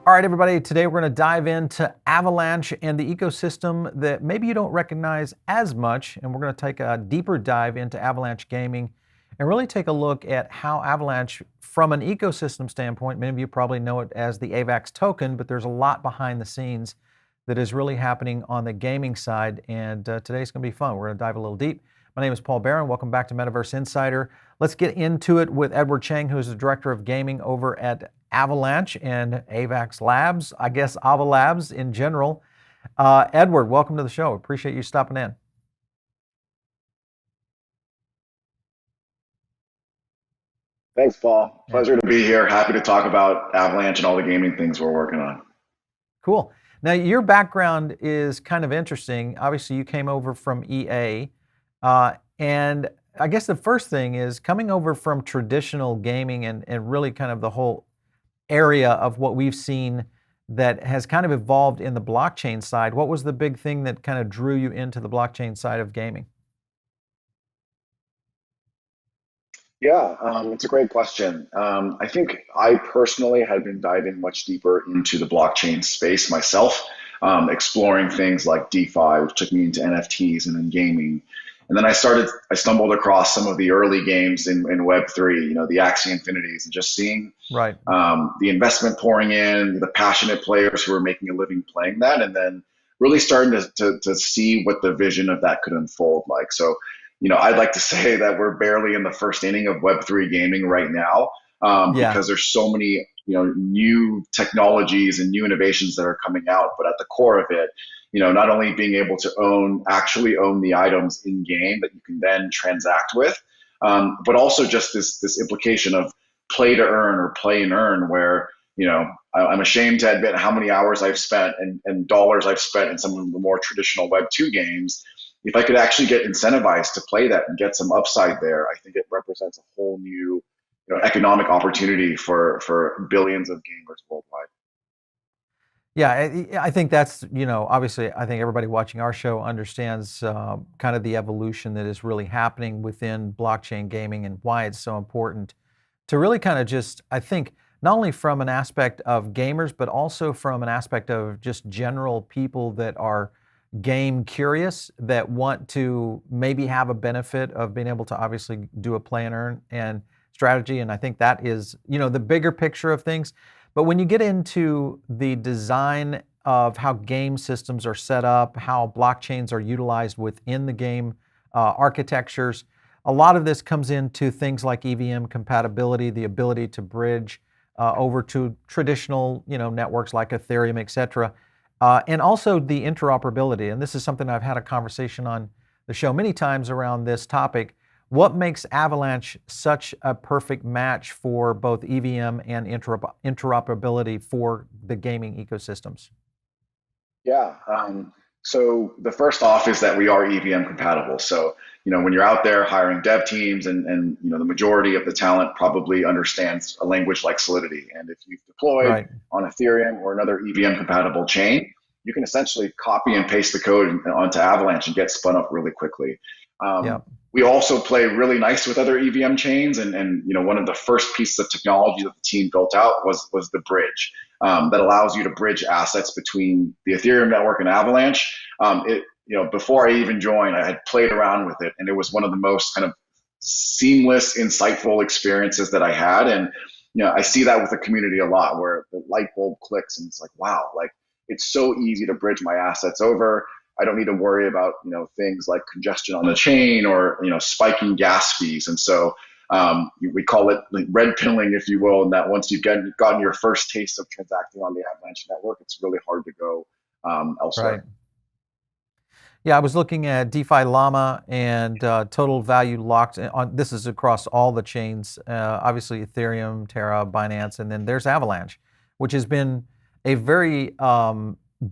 All right, everybody, today we're going to dive into Avalanche and the ecosystem that maybe you don't recognize as much, and we're going to take a deeper dive into Avalanche gaming and really take a look at how Avalanche, from an ecosystem standpoint, many of you probably know it as the AVAX token, but there's a lot behind the scenes that is really happening on the gaming side, and today's going to be fun. We're going to dive a little deep. My name is Paul Barron. Welcome back to Metaverse Insider. Let's get into it with Edward Chang, who is the Director of Gaming over at Avalanche and AVAX Labs, I guess Ava Labs in general. Edward, welcome to the show. Appreciate you stopping in. Thanks, Paul. Pleasure to be here. Happy to talk about Avalanche and all the gaming things we're working on. Cool. Now, your background is kind of interesting. Obviously, you came over from EA. And I guess the first thing is coming over from traditional gaming and really kind of the whole area of what we've seen that has kind of evolved in the blockchain side. What was the big thing that kind of drew you into the blockchain side of gaming? Yeah, it's a great question. I think I personally had been diving much deeper into the blockchain space myself, exploring things like DeFi, which took me into NFTs and then gaming. And then I stumbled across some of the early games in Web3, the Axie Infinities, and just seeing Right. the investment pouring in, the passionate players who are making a living playing that, and then really starting to see what the vision of that could unfold like. So, I'd like to say that we're barely in the first inning of Web3 gaming right now, Yeah. because there's so many, new technologies and new innovations that are coming out. But at the core of it, not only being able to actually own the items in game that you can then transact with, but also just this implication of play to earn or play and earn, where I'm ashamed to admit how many hours I've spent and dollars I've spent in some of the more traditional Web2 games. If I could actually get incentivized to play that and get some upside there, I think it represents a whole new economic opportunity for billions of gamers worldwide. Yeah, I think that's, obviously, I think everybody watching our show understands kind of the evolution that is really happening within blockchain gaming and why it's so important to really kind of just, I think, not only from an aspect of gamers, but also from an aspect of just general people that are game curious, that want to maybe have a benefit of being able to obviously do a play and earn and strategy. And I think that is, the bigger picture of things. But when you get into the design of how game systems are set up, how blockchains are utilized within the game architectures, a lot of this comes into things like EVM compatibility, the ability to bridge over to traditional, networks like Ethereum, et cetera. And also the interoperability. And this is something I've had a conversation on the show many times around this topic. What makes Avalanche such a perfect match for both EVM and interoperability for the gaming ecosystems? Yeah. So the first off is that we are EVM compatible. So, when you're out there hiring dev teams and the majority of the talent probably understands a language like Solidity. And if you've deployed Right. on Ethereum or another EVM compatible chain, you can essentially copy and paste the code onto Avalanche and get spun up really quickly. Yeah. We also play really nice with other EVM chains, and one of the first pieces of technology that the team built out was the bridge that allows you to bridge assets between the Ethereum network and Avalanche. Before I even joined, I had played around with it, and it was one of the most kind of seamless, insightful experiences that I had. And I see that with the community a lot, where the light bulb clicks, and it's like, wow, like it's so easy to bridge my assets over. I don't need to worry about things like congestion on the chain or spiking gas fees. And so we call it like red pilling, if you will, and that once you've gotten your first taste of transacting on the Avalanche network, it's really hard to go Right. elsewhere. Yeah, I was looking at DeFi Llama and total value locked on. This is across all the chains, obviously Ethereum, Terra, Binance, and then there's Avalanche, which has been a very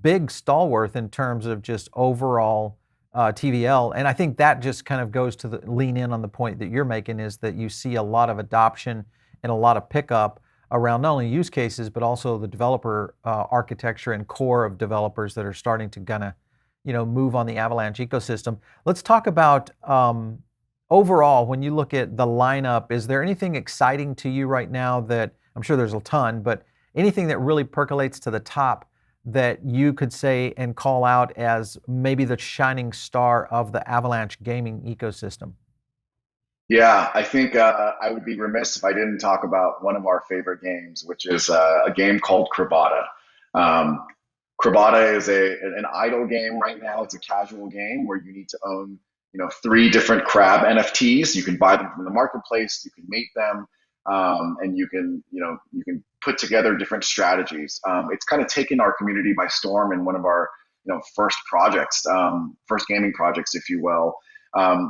big stalwart in terms of just overall TVL. And I think that just kind of goes to lean in on the point that you're making, is that you see a lot of adoption and a lot of pickup around not only use cases, but also the developer architecture and core of developers that are starting to kind of move on the Avalanche ecosystem. Let's talk about overall, when you look at the lineup, is there anything exciting to you right now that, I'm sure there's a ton, but anything that really percolates to the top that you could say and call out as maybe the shining star of the Avalanche gaming ecosystem? Yeah, I think I would be remiss if I didn't talk about one of our favorite games, which is a game called Crabada. Um, Crabada is an idle game right now. It's a casual game where you need to own, three different crab NFTs. You can buy them from the marketplace, you can mate them, and you can put together different strategies. It's kind of taken our community by storm in one of our, first projects, first gaming projects, if you will.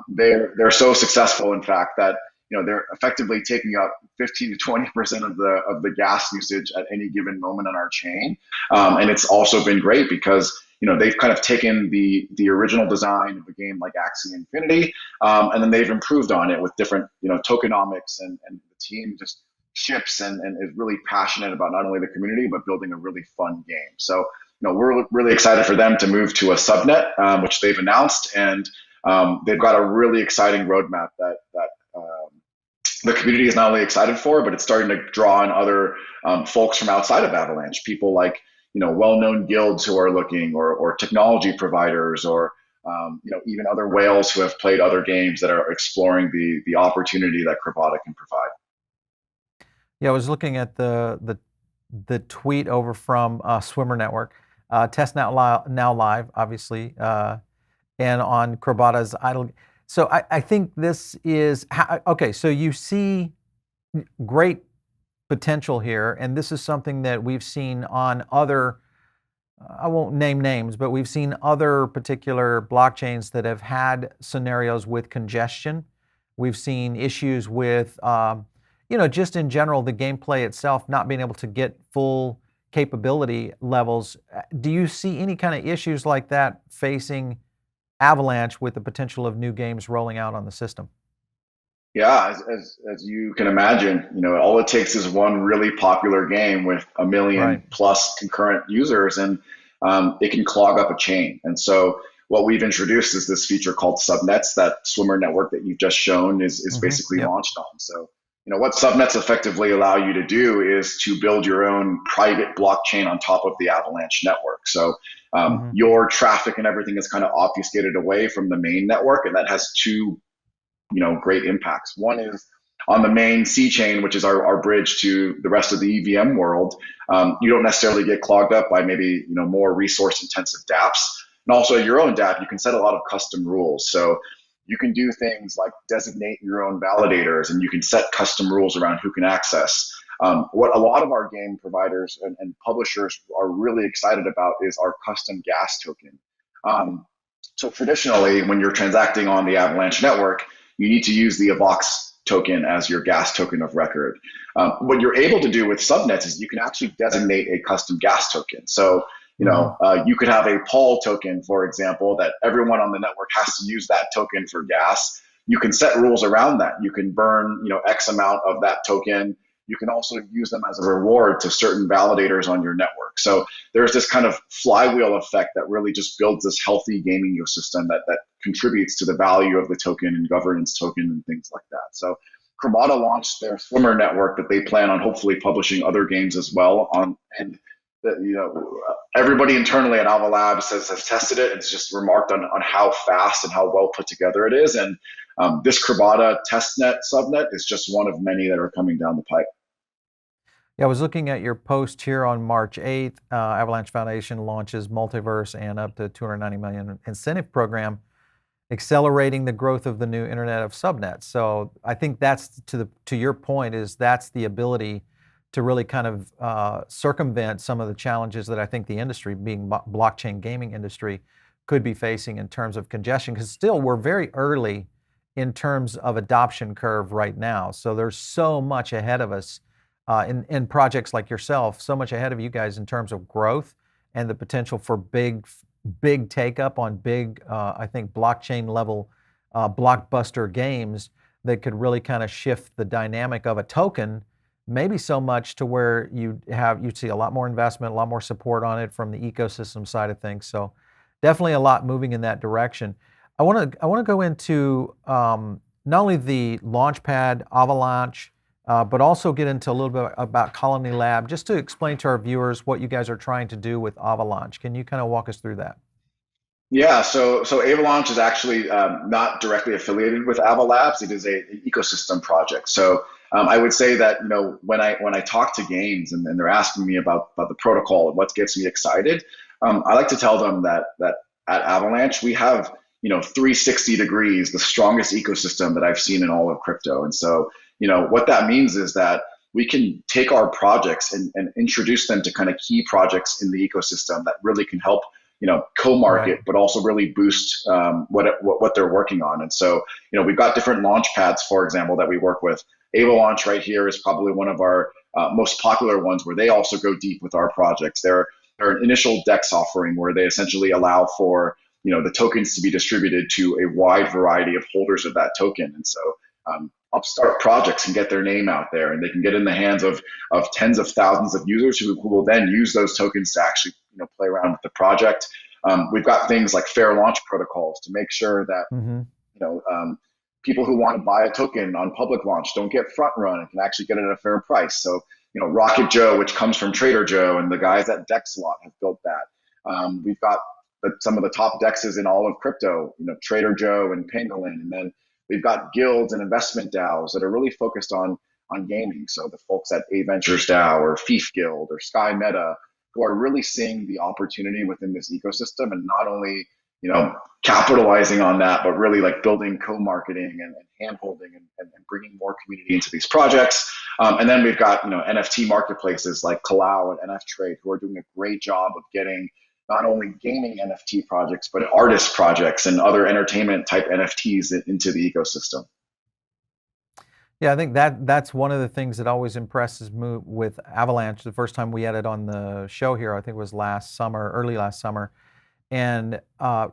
They're so successful, in fact, that they're effectively taking up 15 to 20% of the gas usage at any given moment on our chain. And it's also been great because they've kind of taken the original design of a game like Axie Infinity, and then they've improved on it with different tokenomics, and the team just ships and is really passionate about not only the community but building a really fun game. So we're really excited for them to move to a subnet, which they've announced, and they've got a really exciting roadmap that the community is not only excited for, but it's starting to draw in other folks from outside of Avalanche, people like well-known guilds who are looking, or technology providers, or even other whales who have played other games that are exploring the opportunity that Crabada can provide. Yeah, I was looking at the tweet over from Swimmer Network, test now live, obviously, and on Crabada's idle. So I think this is okay. So you see great potential here, and this is something that we've seen on other. I won't name names, but we've seen other particular blockchains that have had scenarios with congestion. We've seen issues with, just in general, the gameplay itself not being able to get full capability levels. Do you see any kind of issues like that facing Avalanche with the potential of new games rolling out on the system? Yeah, as you can imagine, all it takes is one really popular game with a million Right. plus concurrent users, and it can clog up a chain. And so, what we've introduced is this feature called Subnets. That Swimmer network that you've just shown is basically Yep. launched on. So, what Subnets effectively allow you to do is to build your own private blockchain on top of the Avalanche network. So, your traffic and everything is kind of obfuscated away from the main network, and that has two great impacts. One is on the main C chain, which is our bridge to the rest of the EVM world. You don't necessarily get clogged up by maybe more resource intensive dApps, and also your own dApp. You can set a lot of custom rules. So you can do things like designate your own validators, and you can set custom rules around who can access. What a lot of our game providers and publishers are really excited about is our custom gas token. So traditionally, when you're transacting on the Avalanche network, you need to use the AVAX token as your gas token of record. What you're able to do with subnets is you can actually designate a custom gas token. So, you could have a Paul token, for example, that everyone on the network has to use that token for gas. You can set rules around that. You can burn, X amount of that token. You can also use them as a reward to certain validators on your network. So there's this kind of flywheel effect that really just builds this healthy gaming ecosystem that contributes to the value of the token and governance token and things like that. So Crabada launched their Swimmer network that they plan on hopefully publishing other games as well on. And everybody internally at Ava Labs has tested it. It's just remarked on how fast and how well put together it is. And this Crabada testnet subnet is just one of many that are coming down the pipe. Yeah, I was looking at your post here on March 8th. Avalanche Foundation launches multiverse and up to 290 million incentive program, accelerating the growth of the new Internet of Subnets. So I think that's to your point, is that's the ability to really kind of circumvent some of the challenges that I think the industry, being blockchain gaming industry, could be facing in terms of congestion. Because still, we're very early in terms of adoption curve right now. So there's so much ahead of us in projects like yourself, so much ahead of you guys in terms of growth and the potential for big take up on big, I think, blockchain level blockbuster games that could really kind of shift the dynamic of a token, maybe so much to where you'd see a lot more investment, a lot more support on it from the ecosystem side of things. So definitely a lot moving in that direction. I want to go into not only the Launchpad, Avalanche, but also get into a little bit about Colony Lab, just to explain to our viewers what you guys are trying to do with Avalanche. Can you kind of walk us through that? Yeah, so Avalanche is actually not directly affiliated with Ava Labs. It is an ecosystem project. So I would say that when I talk to games and they're asking me about the protocol and what gets me excited, I like to tell them that at Avalanche we have 360 degrees the strongest ecosystem that I've seen in all of crypto. And so what that means is that we can take our projects and introduce them to kind of key projects in the ecosystem that really can help Right. co-market, but also really boost what they're working on. And so, we've got different launch pads, for example, that we work with. Avalanche right here is probably one of our most popular ones where they also go deep with our projects. They're an initial DEX offering where they essentially allow for the tokens to be distributed to a wide variety of holders of that token. And so upstart projects can get their name out there and they can get in the hands of tens of thousands of users who will then use those tokens to actually play around with the project. We've got things like fair launch protocols to make sure that Hmm. you know people who want to buy a token on public launch don't get front run and can actually get it at a fair price. So Rocket Joe, which comes from Trader Joe, and the guys at DexLot have built that. We've got some of the top dexes in all of crypto, Trader Joe and Pangolin, and then we've got guilds and investment DAOs that are really focused on gaming. So the folks at A Ventures DAO or Fief Guild or Sky Meta, who are really seeing the opportunity within this ecosystem and not only capitalizing on that, but really like building co-marketing and hand-holding and bringing more community into these projects. And then we've got NFT marketplaces like Kalau and NF Trade, who are doing a great job of getting not only gaming NFT projects, but artist projects and other entertainment type NFTs into the ecosystem. Yeah, I think that's one of the things that always impresses me with Avalanche. The first time we had it on the show here, I think it was last summer, early last summer, and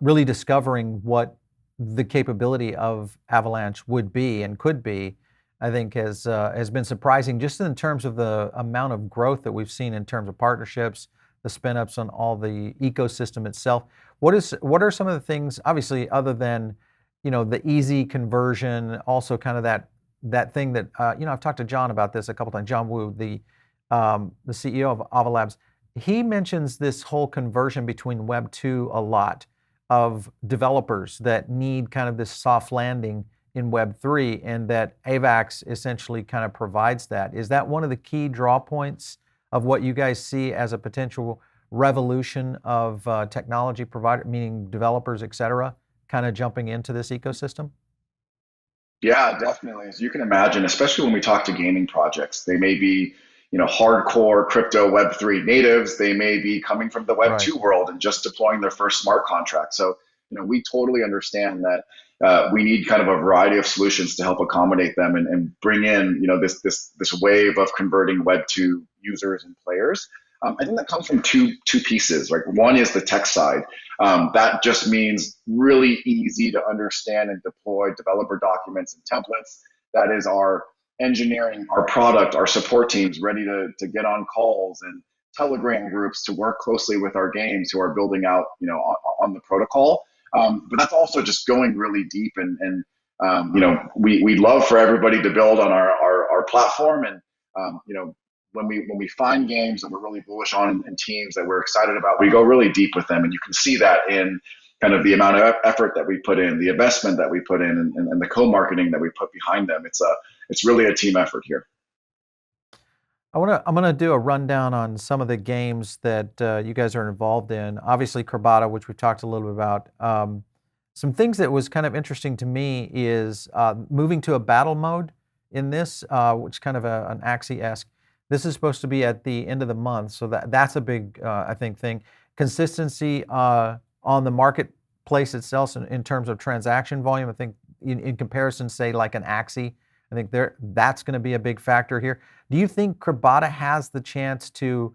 really discovering what the capability of Avalanche would be and could be, I think has been surprising just in terms of the amount of growth that we've seen in terms of partnerships, the spin ups on all the ecosystem itself. What are some of the things, obviously, other than the easy conversion, also kind of that thing that I've talked to John about this a couple times. John Wu, the CEO of Ava Labs, he mentions this whole conversion between Web 2 a lot of developers that need kind of this soft landing in Web 3, and that AVAX essentially kind of provides that. Is that one of the key draw points of what you guys see as a potential revolution of technology provider, meaning developers, et cetera, kind of jumping into this ecosystem? Yeah, definitely. As you can imagine, especially when we talk to gaming projects, they may be, hardcore crypto Web3 natives. They may be coming from the Right. Web2 world and just deploying their first smart contract. So, we totally understand that we need kind of a variety of solutions to help accommodate them and bring in, this wave of converting Web2 users and players. I think that comes from two pieces. Right, one is the tech side. That just means really easy to understand and deploy developer documents and templates. That is our engineering, our product, our support teams ready to get on calls and Telegram groups to work closely with our games who are building out, on the protocol. But that's also just going really deep we love for everybody to build on our platform and when we find games that we're really bullish on and teams that we're excited about, we go really deep with them, and you can see that in kind of the amount of effort that we put in, the investment that we put in, and the co-marketing that we put behind them. It's really a team effort here. I'm gonna do a rundown on some of the games that you guys are involved in. Obviously, Crabada, which we've talked a little bit about. Some things that was kind of interesting to me is moving to a battle mode in this, which is kind of an Axie-esque. This is supposed to be at the end of the month, so that's a big, I think, thing. Consistency on the marketplace itself in terms of transaction volume. I think in comparison, say like an Axie, I think that's going to be a big factor here. Do you think Crabada has the chance to,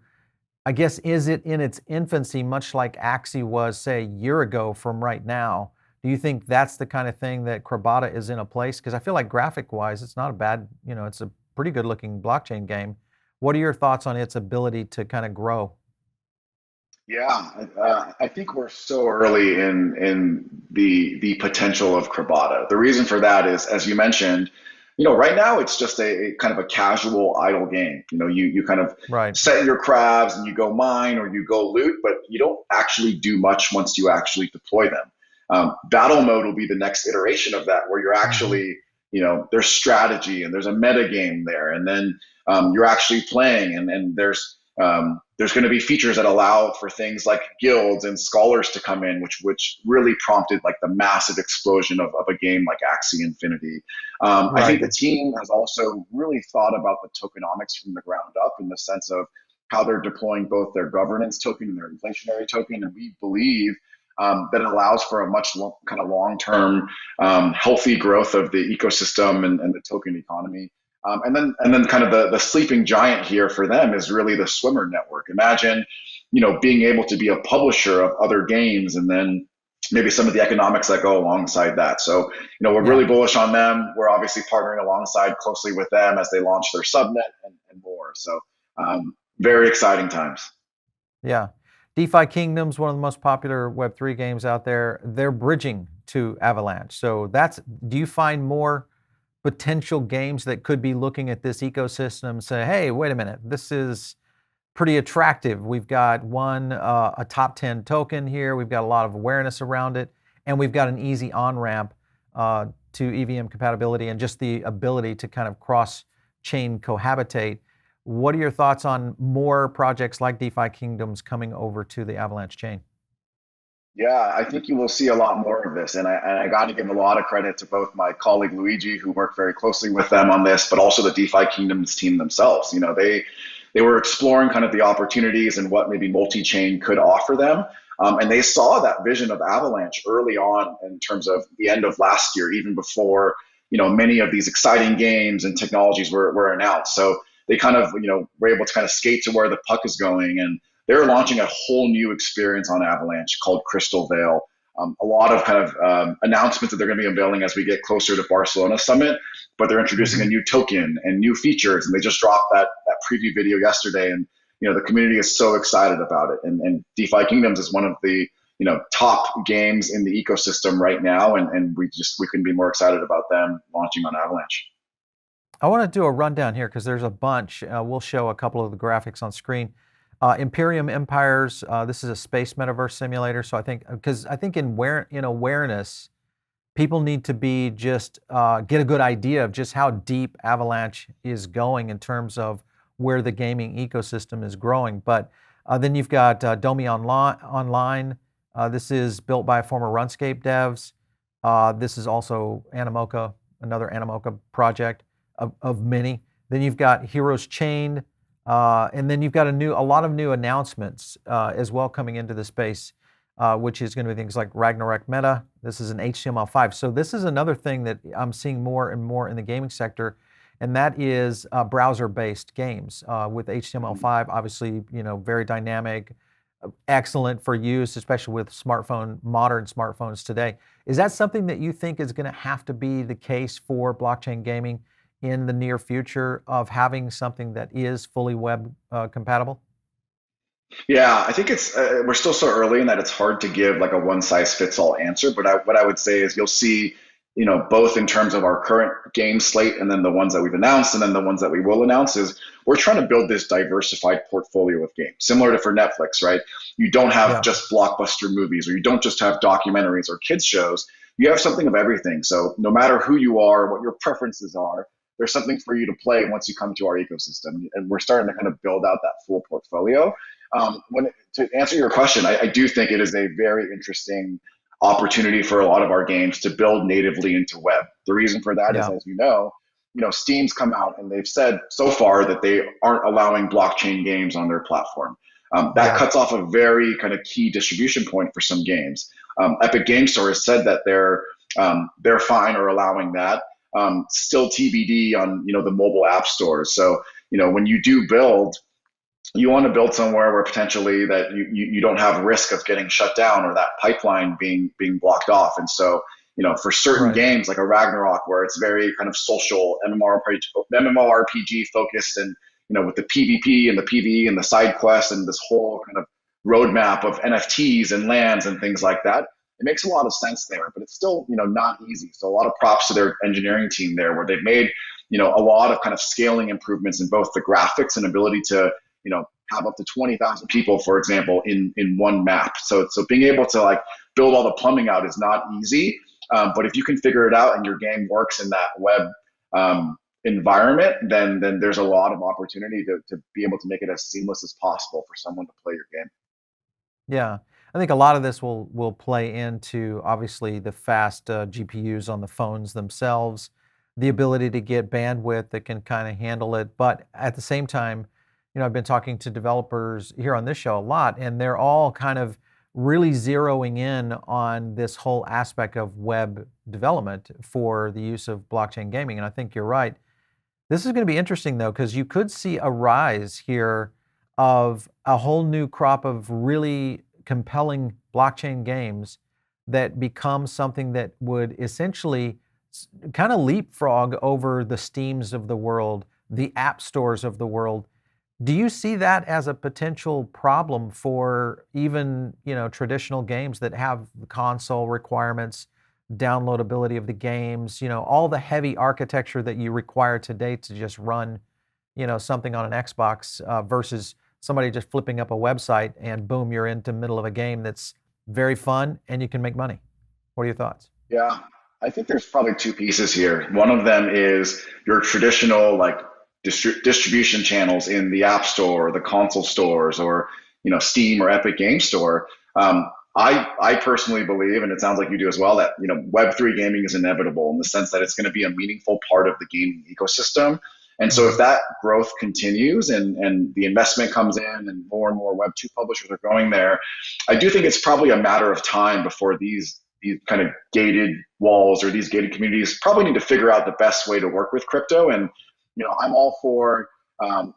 I guess, is it in its infancy, much like Axie was, say, a year ago from right now? Do you think that's the kind of thing that Crabada is in a place? Because I feel like graphic-wise, it's not a bad, it's a pretty good-looking blockchain game. What are your thoughts on its ability to kind of grow? Yeah, I think we're so early in the potential of Crabada. The reason for that is, as you mentioned, Right now it's just a kind of a casual idle game. You kind of Right. set your crabs and you go mine or you go loot, but you don't actually do much once you actually deploy them. Battle mode will be the next iteration of that, where you're Hmm. actually, there's strategy and there's a meta game there, and then you're actually playing, and there's going to be features that allow for things like guilds and scholars to come in, which really prompted like the massive explosion of a game like Axie Infinity. I think Right. the team has also really thought about the tokenomics from the ground up, in the sense of how they're deploying both their governance token and their inflationary token. And we believe that it allows for a much kind of long-term healthy growth of the ecosystem and the token economy. And then kind of the sleeping giant here for them is really the swimmer network. Imagine, being able to be a publisher of other games, and then maybe some of the economics that go alongside that. So, we're Yeah. really bullish on them. We're obviously partnering alongside closely with them as they launch their subnet and more. So, very exciting times. Yeah. DeFi Kingdoms, one of the most popular Web3 games out there, they're bridging to Avalanche. So do you find more potential games that could be looking at this ecosystem and say, hey, wait a minute, this is pretty attractive. We've got a top 10 token here. We've got a lot of awareness around it, and we've got an easy on-ramp to EVM compatibility and just the ability to kind of cross-chain cohabitate. What are your thoughts on more projects like DeFi Kingdoms coming over to the Avalanche chain? Yeah, I think you will see a lot more of this. And I got to give a lot of credit to both my colleague Luigi, who worked very closely with them on this, but also the DeFi Kingdoms team themselves. They were exploring kind of the opportunities and what maybe multi-chain could offer them. And they saw that vision of Avalanche early on, in terms of the end of last year, even before, many of these exciting games and technologies were announced. So they kind of, were able to kind of skate to where the puck is going. And they're launching a whole new experience on Avalanche called Crystal Veil. A lot of kind of announcements that they're going to be unveiling as we get closer to Barcelona Summit, but they're introducing a Mm-hmm. new token and new features, and they just dropped that preview video yesterday, and the community is so excited about it. And DeFi Kingdoms is one of the top games in the ecosystem right now, and we couldn't be more excited about them launching on Avalanche. I want to do a rundown here because there's a bunch. We'll show a couple of the graphics on screen. Imperium Empires. This is a space metaverse simulator. So I think in awareness, people need to be just get a good idea of just how deep Avalanche is going in terms of where the gaming ecosystem is growing. But then you've got Domi Online. This is built by former Runscape devs. This is also Animoca, another Animoca project of many. Then you've got Heroes Chained, and then you've got a lot of new announcements as well coming into the space, which is going to be things like Ragnarok Meta. This is an HTML5. So this is another thing that I'm seeing more and more in the gaming sector, and that is browser-based games with HTML5. Obviously, very dynamic, excellent for use, especially with modern smartphones today. Is that something that you think is going to have to be the case for blockchain gaming in the near future, of having something that is fully web compatible? Yeah, I think we're still so early in that it's hard to give like a one size fits all answer. But what I would say is you'll see, both in terms of our current game slate and then the ones that we've announced and then the ones that we will announce, is we're trying to build this diversified portfolio of games, similar to for Netflix, right? You don't have Yeah, just blockbuster movies, or you don't just have documentaries or kids shows. You have something of everything. So no matter who you are, what your preferences are, there's something for you to play once you come to our ecosystem. And we're starting to kind of build out that full portfolio. To answer your question, I do think it is a very interesting opportunity for a lot of our games to build natively into web. The reason for that is, yeah, as Steam's come out and they've said so far that they aren't allowing blockchain games on their platform. That yeah, cuts off a very kind of key distribution point for some games. Epic Game Store has said that they're fine or allowing that. Still TBD on the mobile app stores. So when you do build, you want to build somewhere where potentially that you don't have risk of getting shut down or that pipeline being blocked off. And so, for certain right, games like a Ragnarok, where it's very kind of social MMORPG focused, and with the PvP and the PvE and the side quests and this whole kind of roadmap of NFTs and lands and things like that, it makes a lot of sense there, but it's still, not easy. So a lot of props to their engineering team there, where they've made, a lot of kind of scaling improvements in both the graphics and ability to, have up to 20,000 people, for example, in one map. So being able to like build all the plumbing out is not easy. But if you can figure it out and your game works in that web environment, then there's a lot of opportunity to be able to make it as seamless as possible for someone to play your game. Yeah, I think a lot of this will play into obviously the fast GPUs on the phones themselves, the ability to get bandwidth that can kind of handle it. But at the same time, I've been talking to developers here on this show a lot, and they're all kind of really zeroing in on this whole aspect of web development for the use of blockchain gaming. And I think you're right. This is going to be interesting though, because you could see a rise here of a whole new crop of really compelling blockchain games that become something that would essentially kind of leapfrog over the Steams of the world, the app stores of the world. Do you see that as a potential problem for even, traditional games that have the console requirements, downloadability of the games, all the heavy architecture that you require today to just run, something on an Xbox versus somebody just flipping up a website and boom, you're into the middle of a game that's very fun and you can make money. What are your thoughts? Yeah, I think there's probably two pieces here. One of them is your traditional like distribution channels in the App Store, or the console stores, or Steam or Epic Game Store. I personally believe, and it sounds like you do as well, that Web3 gaming is inevitable in the sense that it's going to be a meaningful part of the gaming ecosystem. And so if that growth continues and the investment comes in and more Web2 publishers are going there, I do think it's probably a matter of time before these kind of gated walls or these gated communities probably need to figure out the best way to work with crypto. And I'm all for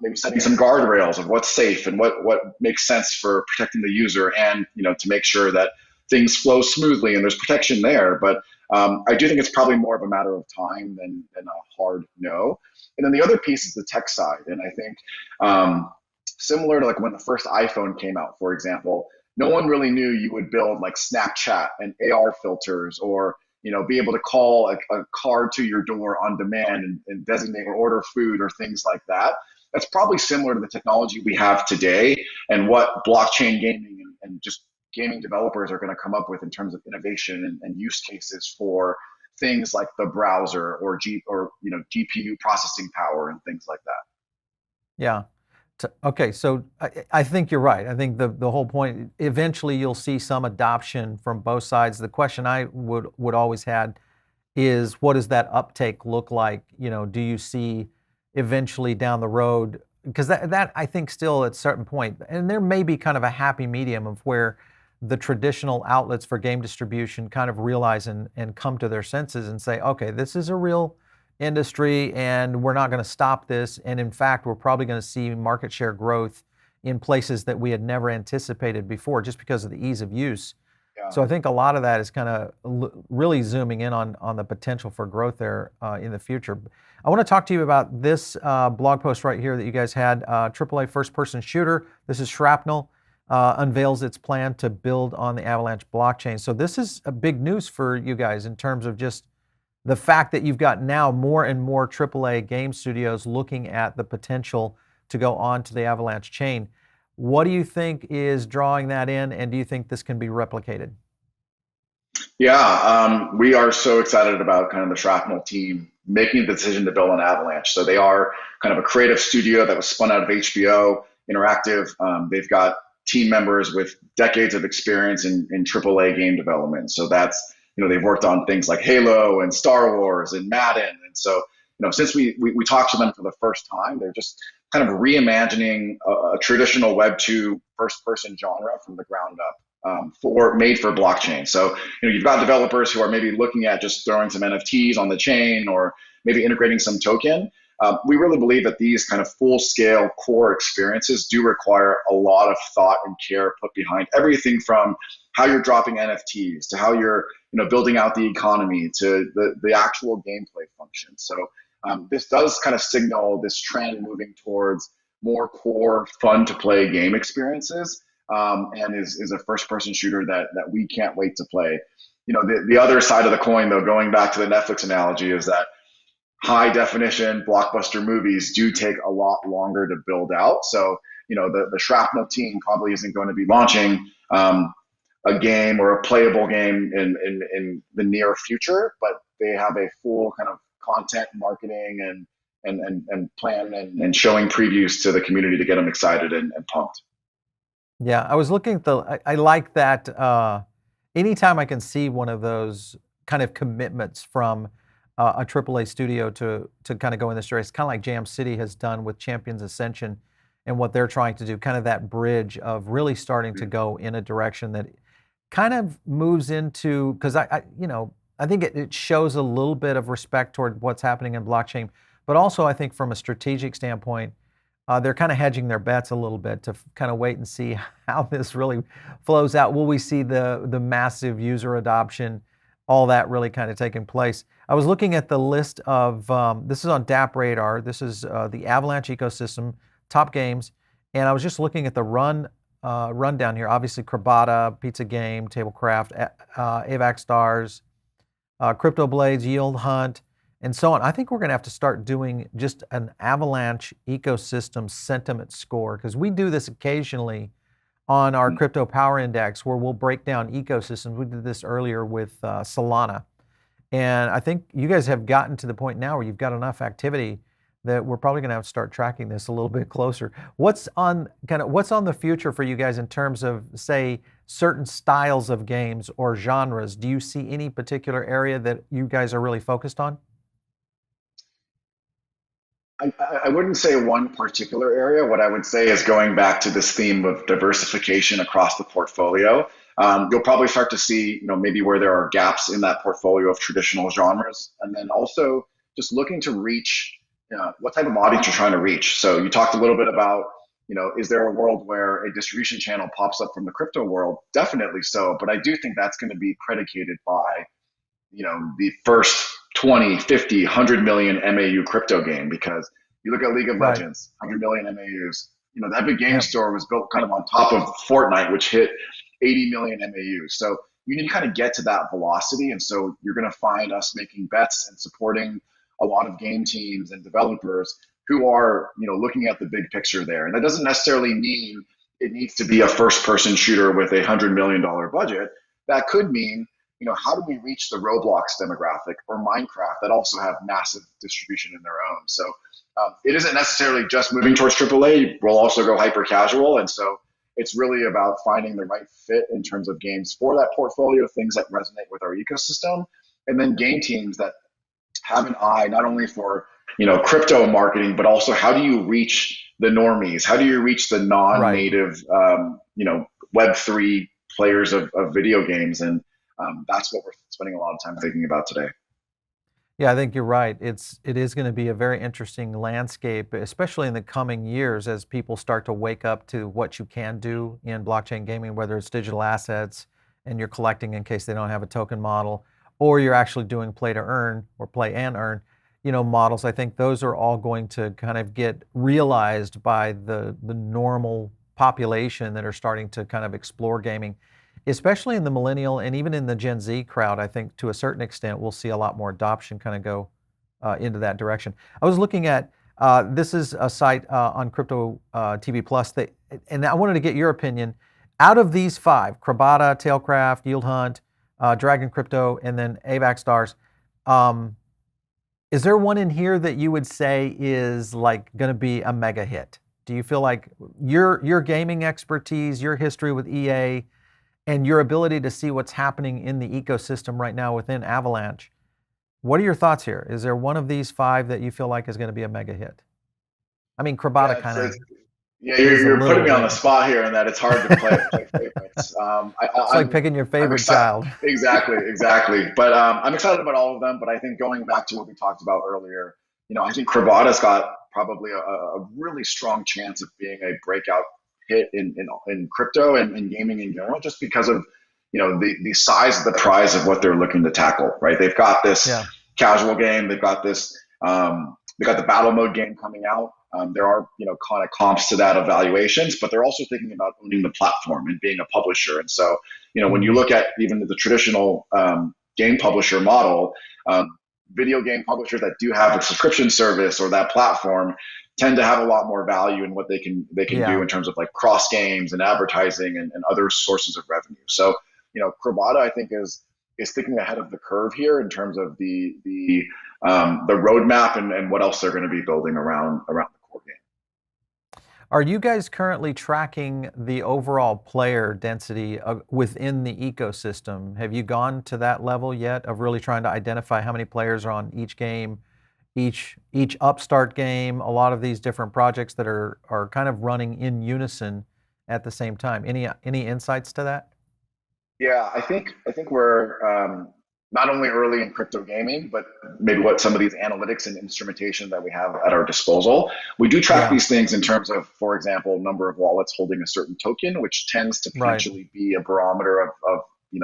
maybe setting some guardrails of what's safe and what makes sense for protecting the user, and to make sure that things flow smoothly and there's protection there. But I do think it's probably more of a matter of time than a hard no. And then the other piece is the tech side, and I think similar to like when the first iPhone came out, for example, no one really knew you would build like Snapchat and AR filters, or be able to call a car to your door on demand and designate or order food or things like that. That's probably similar to the technology we have today and what blockchain gaming and just gaming developers are going to come up with in terms of innovation and use cases for things like the browser or GPU processing power and things like that. Yeah. Okay, so I think you're right. I think the whole point, eventually you'll see some adoption from both sides. The question I would always had is, what does that uptake look like? Do you see eventually down the road? Because that I think still at a certain point, and there may be kind of a happy medium of where the traditional outlets for game distribution kind of realize and come to their senses and say, okay, this is a real industry and we're not going to stop this. And in fact, we're probably going to see market share growth in places that we had never anticipated before just because of the ease of use. Yeah. So I think a lot of that is kind of really zooming in on the potential for growth there in the future. I want to talk to you about this blog post right here that you guys had, AAA first-person shooter. This is Shrapnel, unveils its plan to build on the Avalanche blockchain. So this is a big news for you guys in terms of just the fact that you've got now more and more AAA game studios looking at the potential to go on to the Avalanche chain. What do you think is drawing that in, and do you think this can be replicated? Yeah, we are so excited about kind of the Shrapnel team making the decision to build an Avalanche. So they are kind of a creative studio that was spun out of HBO Interactive. They've got team members with decades of experience in AAA game development. So that's, they've worked on things like Halo and Star Wars and Madden. And so, since we talked to them for the first time, they're just kind of reimagining a traditional Web2 first-person genre from the ground up, made for blockchain. So, you've got developers who are maybe looking at just throwing some NFTs on the chain or maybe integrating some token. We really believe that these kind of full-scale core experiences do require a lot of thought and care put behind everything from how you're dropping NFTs to how you're building out the economy to the actual gameplay function. So this does kind of signal this trend moving towards more core, fun to play game experiences. and is a first person shooter that we can't wait to play. The other side of the coin, though, going back to the Netflix analogy, is that high definition blockbuster movies do take a lot longer to build out. So, the Shrapnel team probably isn't going to be launching a game or a playable game in the near future, but they have a full kind of content marketing and plan and showing previews to the community to get them excited and pumped. Yeah, I was looking at I like that. Anytime I can see one of those kind of commitments from a AAA studio to kind of go in this direction, kind of like Jam City has done with Champions Ascension and what they're trying to do, kind of that bridge of really starting to go in a direction that kind of moves into, because I think it shows a little bit of respect toward what's happening in blockchain, but also I think from a strategic standpoint, they're kind of hedging their bets a little bit to kind of wait and see how this really flows out. Will we see the massive user adoption, all that really kind of taking place? I was looking at the list of, this is on DApp Radar. This is the Avalanche ecosystem, top games. And I was just looking at the rundown here. Obviously, Crabada, Pizza Game, Tablecraft, AVAX Stars, Crypto Blades, Yield Hunt, and so on. I think we're going to have to start doing just an Avalanche ecosystem sentiment score, because we do this occasionally on our Crypto Power Index where we'll break down ecosystems. We did this earlier with Solana. And I think you guys have gotten to the point now where you've got enough activity that we're probably going to have to start tracking this a little bit closer. What's on the future for you guys in terms of, say, certain styles of games or genres? Do you see any particular area that you guys are really focused on? I wouldn't say one particular area. What I would say is going back to this theme of diversification across the portfolio. You'll probably start to see, maybe where there are gaps in that portfolio of traditional genres, and then also just looking to reach what type of audience you're trying to reach. So you talked a little bit about, is there a world where a distribution channel pops up from the crypto world? Definitely so, but I do think that's going to be predicated by the first 20, 50, 100 million MAU crypto game, because you look at League of Right. Legends, 100 million MAUs. The Epic Games Yep. Store was built kind of on top of Fortnite, which hit 80 million MAUs. So you need to kind of get to that velocity. And so you're going to find us making bets and supporting a lot of game teams and developers who are, looking at the big picture there. And that doesn't necessarily mean it needs to be a first person shooter with $100 million budget. That could mean, how do we reach the Roblox demographic or Minecraft that also have massive distribution in their own? So it isn't necessarily just moving towards AAA. We'll also go hyper casual. And so it's really about finding the right fit in terms of games for that portfolio, things that resonate with our ecosystem, and then game teams that have an eye not only for crypto marketing, but also how do you reach the normies? How do you reach the non-native Web3 players of video games? And that's what we're spending a lot of time thinking about today. Yeah, I think you're right. It is going to be a very interesting landscape, especially in the coming years, as people start to wake up to what you can do in blockchain gaming, whether it's digital assets and you're collecting in case they don't have a token model, or you're actually doing play to earn or play and earn, models. I think those are all going to kind of get realized by the normal population that are starting to kind of explore gaming, especially in the millennial and even in the Gen Z crowd. I think to a certain extent, we'll see a lot more adoption kind of go into that direction. I was looking at, this is a site on Crypto TV Plus, and I wanted to get your opinion. Out of these five, Crabada, Tailcraft, Yield Hunt, Dragon Crypto, and then AVAX Stars, is there one in here that you would say is like going to be a mega hit? Do you feel like your gaming expertise, your history with EA, and your ability to see what's happening in the ecosystem right now within Avalanche, what are your thoughts here? Is there one of these five that you feel like is going to be a mega hit? I mean, Crabada kind of. Yeah, you're putting me on the spot here, in that it's hard to play favorites. It's like picking your favorite child. Exactly. But I'm excited about all of them. But I think going back to what we talked about earlier, I think Crabada's got probably a really strong chance of being a breakout hit in crypto and gaming in general, just because of the size of the prize of what they're looking to tackle. Right, they've got this casual game, they've got this They got the battle mode game coming out. There are kind of comps to that evaluations, but they're also thinking about owning the platform and being a publisher. And so when you Mhm. look at even the traditional game publisher model, video game publishers that do have a subscription service or that platform tend to have a lot more value in what they can do Yeah. in terms of like cross games and advertising and other sources of revenue. So Crabada I think is thinking ahead of the curve here in terms of the roadmap and what else they're going to be building around the core game. Are you guys currently tracking the overall player density within the ecosystem? Have you gone to that level yet of really trying to identify how many players are on each game, each upstart game, a lot of these different projects that are kind of running in unison at the same time? Any insights to that? Yeah, I think we're not only early in crypto gaming, but maybe what some of these analytics and instrumentation that we have at our disposal. We do track Yeah, these things in terms of, for example, number of wallets holding a certain token, which tends to right. potentially be a barometer of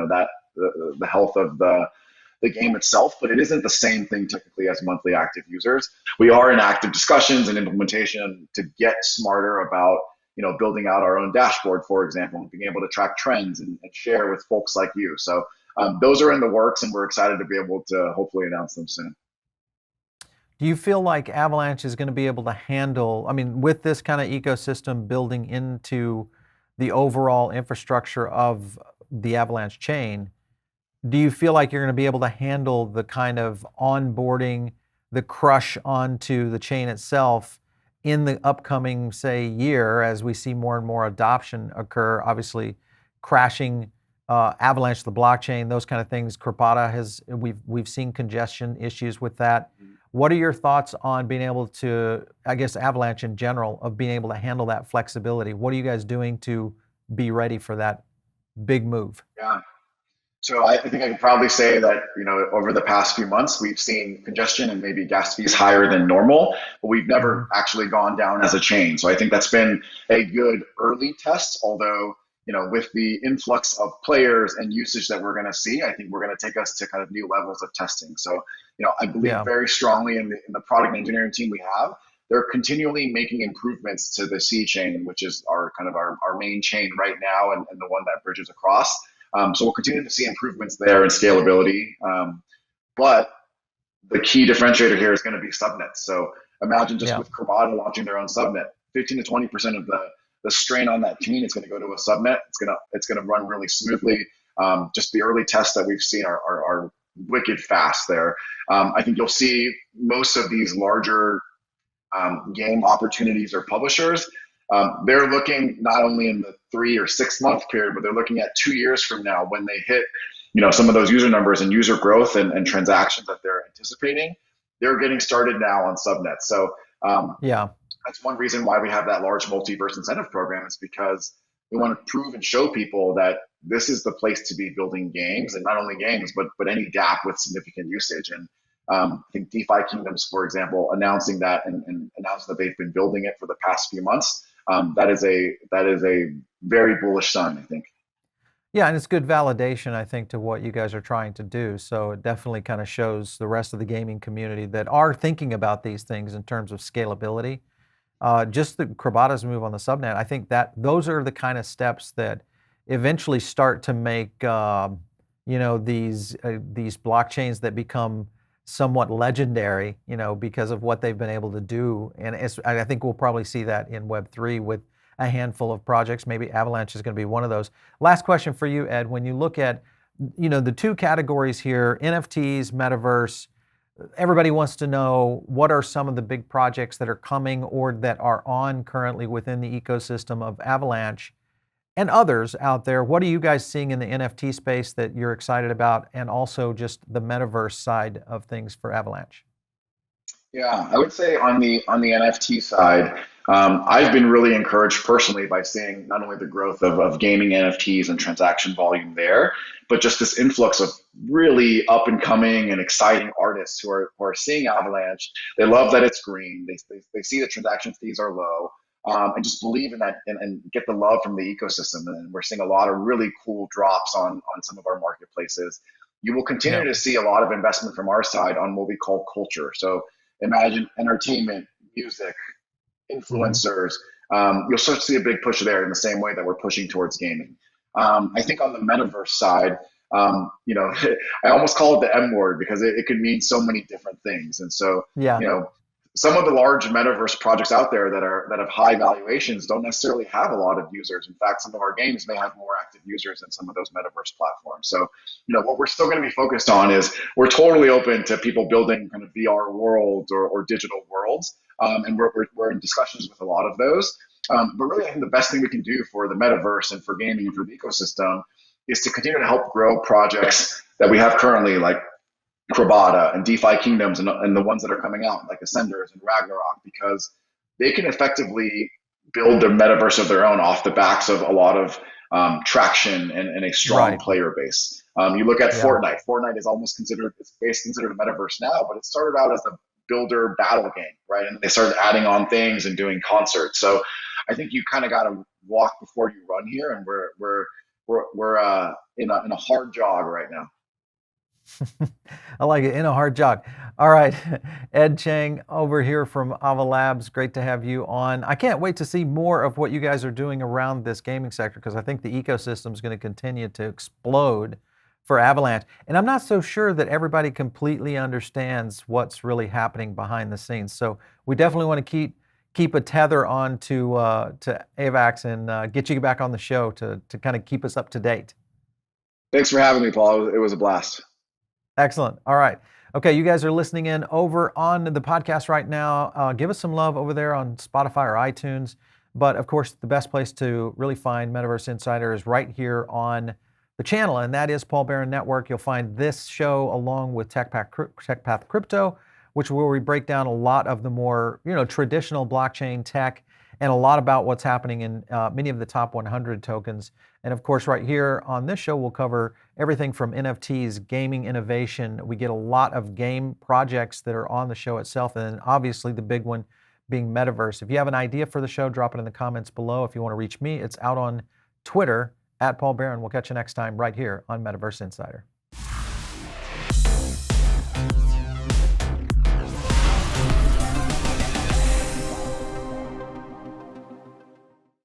that the health of the game itself, but it isn't the same thing typically as monthly active users. We are in active discussions and implementation to get smarter about building out our own dashboard, for example, and being able to track trends and share with folks like you. So those are in the works, and we're excited to be able to hopefully announce them soon. Do you feel like Avalanche is going to be able to handle, I mean, with this kind of ecosystem building into the overall infrastructure of the Avalanche chain, do you feel like you're going to be able to handle the kind of onboarding, the crush onto the chain itself in the upcoming, say, year as we see more and more adoption occur? Obviously, crashing Avalanche, the blockchain, those kind of things. Crabada has we've seen congestion issues with that. What are your thoughts on being able to, I guess, Avalanche in general, of being able to handle that flexibility? What are you guys doing to be ready for that big move? Yeah. So I think I can probably say that over the past few months we've seen congestion and maybe gas fees higher than normal, but we've never Hmm. actually gone down as a chain. So I think that's been a good early test. Although with the influx of players and usage that we're going to see, I think we're going to take us to kind of new levels of testing. So I believe Yeah. very strongly in the product engineering team we have. They're continually making improvements to the C chain, which is our kind of our main chain right now and the one that bridges across. So we'll continue to see improvements there in scalability. But the key differentiator here is going to be subnets. So imagine just Yeah. with Crabada launching their own subnet, 15 to 20% of the strain on that chain is going to go to a subnet. It's going to run really smoothly. Just the early tests that we've seen are wicked fast there. I think you'll see most of these larger game opportunities or publishers, they're looking not only in the 3 or 6 month period, but they're looking at 2 years from now when they hit, some of those user numbers and user growth and transactions that they're anticipating. They're getting started now on subnets. So Yeah. that's one reason why we have that large multiverse incentive program is because we want to prove and show people that this is the place to be building games, and not only games, but any DApp with significant usage. And I think Defi Kingdoms, for example, announcing that and announcing that they've been building it for the past few months. That is a very bullish sign, I think. Yeah, and it's good validation, I think, to what you guys are trying to do. So it definitely kind of shows the rest of the gaming community that are thinking about these things in terms of scalability. Just the Crabada's move on the subnet, I think that those are the kind of steps that eventually start to make these blockchains that become somewhat legendary, because of what they've been able to do. And I think we'll probably see that in Web3 with a handful of projects. Maybe Avalanche is going to be one of those. Last question for you, Ed. When you look at the two categories here, NFTs, metaverse, everybody wants to know what are some of the big projects that are coming or that are on currently within the ecosystem of Avalanche and others out there. What are you guys seeing in the NFT space that you're excited about, and also just the metaverse side of things for Avalanche? Yeah, I would say on the NFT side, I've been really encouraged personally by seeing not only the growth of gaming NFTs and transaction volume there, but just this influx of really up and coming and exciting artists who are seeing Avalanche. They love that it's green. They see the transaction fees are low, and just believe in that and get the love from the ecosystem. And we're seeing a lot of really cool drops on some of our marketplaces. You will continue Yeah. to see a lot of investment from our side on what we call culture. So imagine entertainment, music, Hmm. influencers. You'll start to see a big push there in the same way that we're pushing towards gaming. I think on the metaverse side, I almost call it the M word because it could mean so many different things. And so, Yeah. you know, some of the large metaverse projects out there that have high valuations don't necessarily have a lot of users. In fact, some of our games may have more active users than some of those metaverse platforms. So, what we're still going to be focused on is we're totally open to people building kind of VR worlds or digital worlds, and we're in discussions with a lot of those. But really, I think the best thing we can do for the metaverse and for gaming and for the ecosystem is to continue to help grow projects that we have currently, like Crabada and Defi Kingdoms, and the ones that are coming out, like Ascenders and Ragnarok, because they can effectively build their metaverse of their own off the backs of a lot of traction and a strong Right. player base. You look at Yeah. Fortnite. Fortnite is almost considered, it's basically considered a metaverse now, but it started out as a builder battle game, right? And they started adding on things and doing concerts. So I think you kind of got to walk before you run here, and we're in a hard jog right now. I like it, in a hard jog. All right, Ed Chang over here from Ava Labs. Great to have you on. I can't wait to see more of what you guys are doing around this gaming sector because I think the ecosystem is going to continue to explode for Avalanche. And I'm not so sure that everybody completely understands what's really happening behind the scenes. So we definitely want to keep a tether on to AVAX and get you back on the show to kind of keep us up to date. Thanks for having me, Paul. It was a blast. Excellent. All right. Okay, you guys are listening in over on the podcast right now. Give us some love over there on Spotify or iTunes. But of course, the best place to really find Metaverse Insider is right here on the channel, and that is Paul Barron Network. You'll find this show along with TechPath Crypto, which where we break down a lot of the more traditional blockchain tech and a lot about what's happening in many of the top 100 tokens. And of course, right here on this show, we'll cover everything from NFTs, gaming innovation. We get a lot of game projects that are on the show itself, and then obviously the big one being Metaverse. If you have an idea for the show, drop it in the comments below. If you want to reach me, it's out on Twitter at Paul Barron. We'll catch you next time right here on Metaverse Insider.